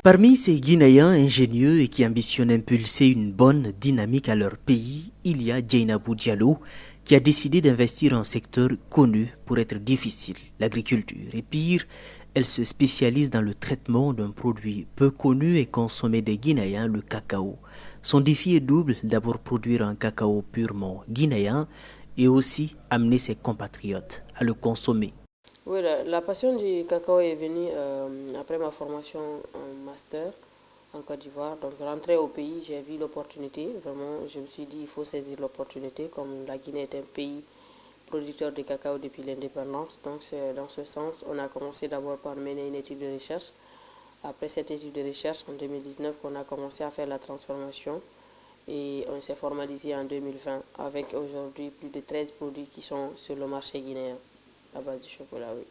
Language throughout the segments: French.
Parmi ces Guinéens ingénieux et qui ambitionnent impulser une bonne dynamique à leur pays, il y a Djeynabou Diallo qui a décidé d'investir en un secteur connu pour être difficile, l'agriculture. Et pire, elle se spécialise dans le traitement d'un produit peu connu et consommé des Guinéens, le cacao. Son défi est double, d'abord produire un cacao purement guinéen et aussi amener ses compatriotes à le consommer. Oui, la passion du cacao est venue après ma formation en master en Côte d'Ivoire. Donc, rentré au pays, j'ai vu l'opportunité. Vraiment, je me suis dit, il faut saisir l'opportunité. Comme la Guinée est un pays producteur de cacao depuis l'indépendance. Donc, dans ce sens, on a commencé d'abord par mener une étude de recherche. Après cette étude de recherche, en 2019, on a commencé à faire la transformation. Et on s'est formalisé en 2020 avec aujourd'hui plus de 13 produits qui sont sur le marché guinéen à base du chocolat, oui.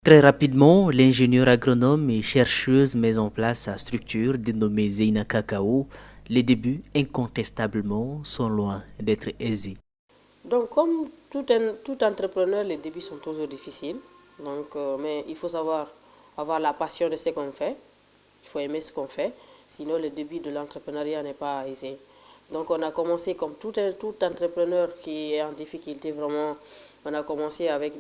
Très rapidement, l'ingénieur agronome et chercheuse met en place sa structure dénommée Zeina Cacao. Les débuts, incontestablement, sont loin d'être aisés. Donc, comme tout entrepreneur, les débuts sont toujours difficiles. Donc, mais il faut savoir avoir la passion de ce qu'on fait. Il faut aimer ce qu'on fait. Sinon, le début de l'entrepreneuriat n'est pas aisé. Donc, on a commencé comme tout entrepreneur qui est en difficulté, vraiment. On a commencé avec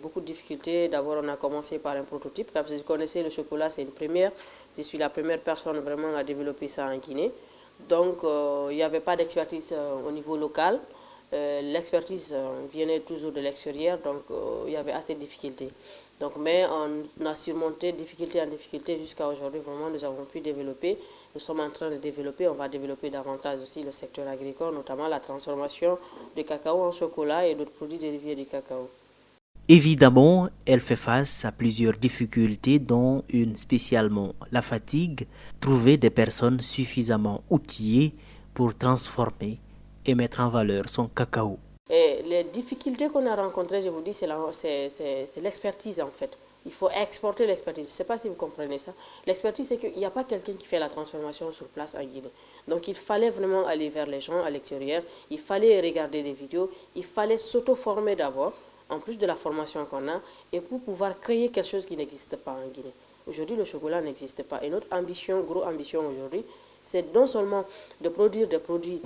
beaucoup de difficultés. D'abord, on a commencé par un prototype. Comme vous connaissez, le chocolat, c'est une première. Je suis la première personne vraiment à développer ça en Guinée. Donc, il n'y avait pas d'expertise au niveau local. L'expertise venait toujours de l'extérieur, donc il y avait assez de difficultés. Donc, mais on a surmonté difficulté en difficulté jusqu'à aujourd'hui. Vraiment, nous avons pu développer. Nous sommes en train de développer. On va développer davantage aussi le secteur agricole, notamment la transformation du cacao en chocolat et d'autres produits dérivés du cacao. Évidemment, elle fait face à plusieurs difficultés, dont une spécialement la fatigue, trouver des personnes suffisamment outillées pour transformer et mettre en valeur son cacao. Et les difficultés qu'on a rencontrées, je vous dis, c'est l'expertise en fait. Il faut exporter l'expertise. Je ne sais pas si vous comprenez ça. L'expertise, c'est qu'il n'y a pas quelqu'un qui fait la transformation sur place en Guinée. Donc il fallait vraiment aller vers les gens à l'extérieur. Il fallait regarder des vidéos. Il fallait s'auto-former d'abord, en plus de la formation qu'on a, et pour pouvoir créer quelque chose qui n'existe pas en Guinée. Aujourd'hui, le chocolat n'existe pas. Et notre ambition, grosse ambition aujourd'hui, c'est non seulement de produire des produits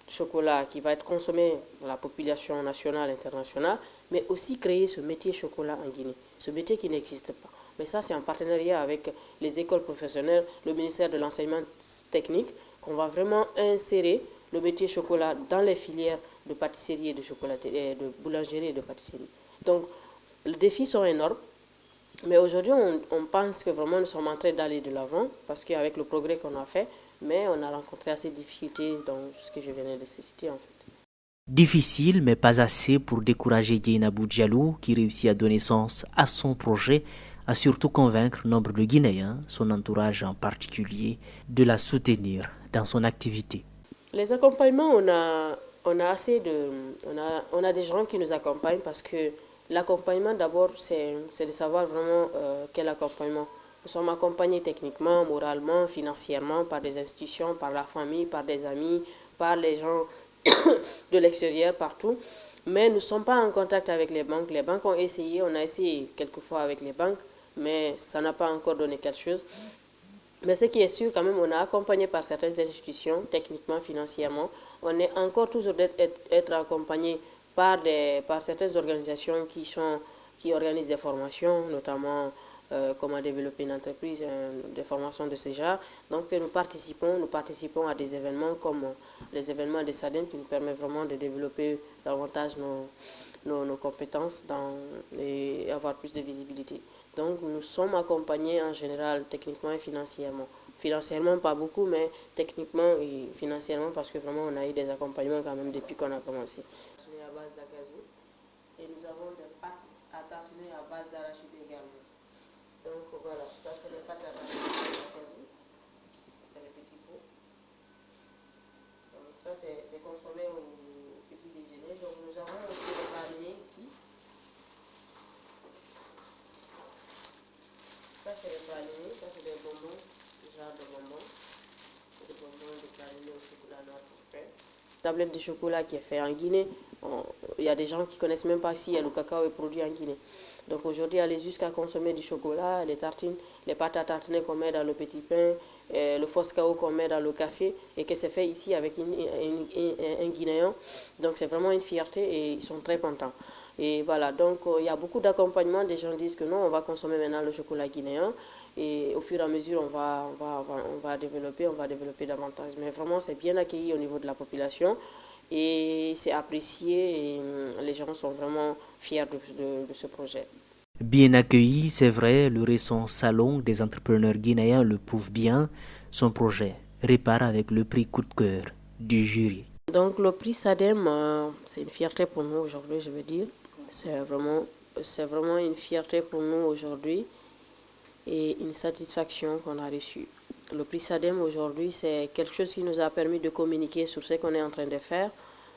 chocolat qui va être consommé dans la population nationale et internationale, mais aussi créer ce métier chocolat en Guinée, ce métier qui n'existe pas. Mais ça, c'est en partenariat avec les écoles professionnelles, le ministère de l'enseignement technique, qu'on va vraiment insérer le métier chocolat dans les filières de pâtisserie et de chocolaterie, de boulangerie et de pâtisserie. Donc, les défis sont énormes. Mais aujourd'hui, on pense que vraiment nous sommes en train d'aller de l'avant parce qu'avec le progrès qu'on a fait, mais on a rencontré assez de difficultés dans ce que je venais de citer en fait. Difficile, mais pas assez pour décourager Djeynabou Diallo, qui réussit à donner sens à son projet, à surtout convaincre nombre de Guinéens, son entourage en particulier, de la soutenir dans son activité. Les accompagnements, on a des gens qui nous accompagnent parce que l'accompagnement d'abord, c'est de savoir vraiment quel accompagnement. Nous sommes accompagnés techniquement, moralement, financièrement par des institutions, par la famille, par des amis, par les gens de l'extérieur, partout. Mais nous ne sommes pas en contact avec les banques. Les banques ont essayé, on a essayé quelquefois avec les banques, mais ça n'a pas encore donné quelque chose. Mais ce qui est sûr, quand même, on est accompagné par certaines institutions, techniquement, financièrement. On est encore toujours être accompagné par certaines organisations qui organisent des formations, notamment comment développer une entreprise, des formations de ce genre. Donc nous participons à des événements comme les événements de SADEN qui nous permettent vraiment de développer davantage nos compétences et avoir plus de visibilité. Donc nous sommes accompagnés en général techniquement et financièrement. Financièrement pas beaucoup, mais techniquement et financièrement parce que vraiment on a eu des accompagnements quand même depuis qu'on a commencé. On est à base d'acazou et nous avons des pâtes à tartiner à base d'arachide également. Donc voilà, ça c'est les pâtes à tartiner d'acazou, c'est les petits pots. Donc ça c'est consommé au petit déjeuner. Donc nous avons aussi les pralinés ici. Ça c'est les pralinés, ça c'est des bonbons, genre de bonbons. Des bonbons de pralinés au chocolat noir qu'on fait. Tablette de chocolat qui est fait en Guinée Il y a des gens qui ne connaissent même pas si le cacao est produit en Guinée. Donc aujourd'hui, aller jusqu'à consommer du chocolat, les tartines, les pâtes à tartiner qu'on met dans le petit pain, le foscao qu'on met dans le café, et que c'est fait ici avec un Guinéen. Donc c'est vraiment une fierté et ils sont très contents. Et voilà, donc il y a beaucoup d'accompagnement. Des gens disent que non, on va consommer maintenant le chocolat guinéen. Et au fur et à mesure, on va développer davantage. Mais vraiment, c'est bien accueilli au niveau de la population. Et c'est apprécié et les gens sont vraiment fiers de ce projet. Bien accueilli, c'est vrai, le récent salon des entrepreneurs guinéens le prouve bien. Son projet répare avec le prix coup de cœur du jury. Donc le prix SADEM, c'est une fierté pour nous aujourd'hui, je veux dire. C'est vraiment une fierté pour nous aujourd'hui et une satisfaction qu'on a reçue. Le prix SADEM aujourd'hui, c'est quelque chose qui nous a permis de communiquer sur ce qu'on est en train de faire,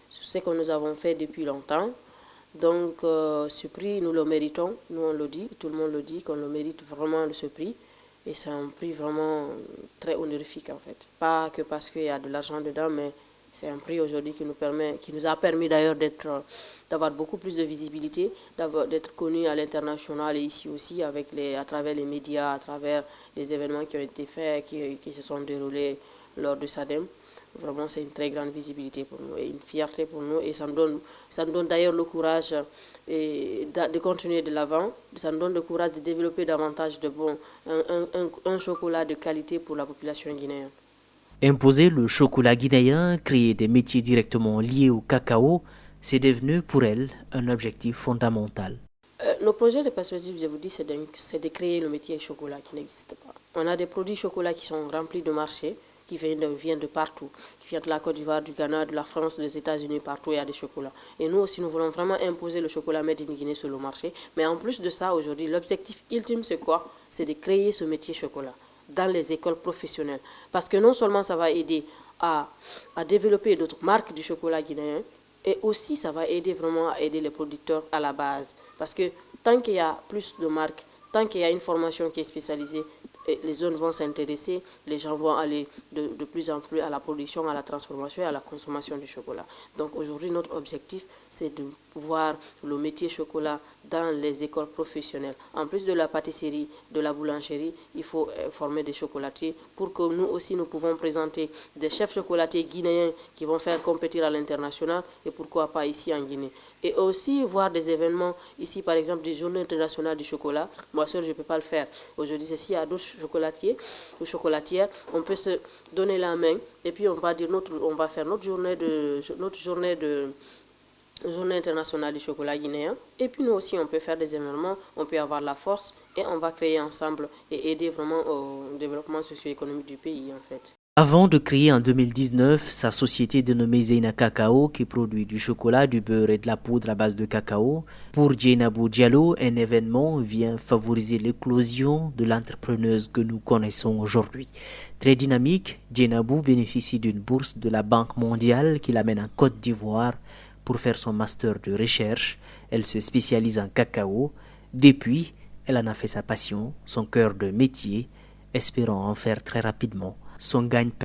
sur ce que nous avons fait depuis longtemps. Donc ce prix, nous le méritons, nous on le dit, tout le monde le dit, qu'on le mérite vraiment ce prix. Et c'est un prix vraiment très honorifique en fait. Pas que parce qu'il y a de l'argent dedans, mais c'est un prix aujourd'hui qui nous a permis d'ailleurs d'avoir beaucoup plus de visibilité, d'être connu à l'international et ici aussi à travers les médias, à travers les événements qui ont été faits, qui se sont déroulés lors de SADEM. Vraiment, c'est une très grande visibilité pour nous et une fierté pour nous. Et ça me donne d'ailleurs le courage de continuer de l'avant. Ça me donne le courage de développer davantage un chocolat de qualité pour la population guinéenne. Imposer le chocolat guinéen, créer des métiers directement liés au cacao, c'est devenu pour elle un objectif fondamental. Nos projets de perspective, je vous dis, c'est de créer le métier chocolat qui n'existe pas. On a des produits chocolat qui sont remplis de marchés, qui viennent de partout, qui viennent de la Côte d'Ivoire, du Ghana, de la France, des États-Unis, partout il y a des chocolats. Et nous aussi, nous voulons vraiment imposer le chocolat made in Guinée sur le marché. Mais en plus de ça, aujourd'hui, l'objectif ultime, c'est quoi? C'est de créer ce métier chocolat dans les écoles professionnelles. Parce que non seulement ça va aider à développer d'autres marques du chocolat guinéen, et aussi ça va aider vraiment à aider les producteurs à la base. Parce que tant qu'il y a plus de marques, tant qu'il y a une formation qui est spécialisée, les zones vont s'intéresser, les gens vont aller de plus en plus à la production, à la transformation et à la consommation du chocolat. Donc aujourd'hui, notre objectif, c'est de voir le métier chocolat dans les écoles professionnelles. En plus de la pâtisserie, de la boulangerie, il faut former des chocolatiers pour que nous aussi, nous pouvons présenter des chefs chocolatiers guinéens qui vont faire compétir à l'international et pourquoi pas ici en Guinée. Et aussi voir des événements ici, par exemple, des journées internationales du chocolat. Moi seul, je ne peux pas le faire. Aujourd'hui, s'il y a d'autres chocolatiers ou chocolatières, on peut se donner la main et puis on va faire notre journée internationale du chocolat guinéen. Et puis nous aussi, on peut faire des événements, on peut avoir la force et on va créer ensemble et aider vraiment au développement socio-économique du pays en fait. Avant de créer en 2019 sa société dénommée Zeyna Cacao qui produit du chocolat, du beurre et de la poudre à base de cacao, pour Djeynabou Diallo, un événement vient favoriser l'éclosion de l'entrepreneuse que nous connaissons aujourd'hui. Très dynamique, Djeynabou bénéficie d'une bourse de la Banque mondiale qui l'amène en Côte d'Ivoire pour faire son master de recherche. Elle se spécialise en cacao. Depuis, elle en a fait sa passion, son cœur de métier, espérant en faire très rapidement son gagne-pain.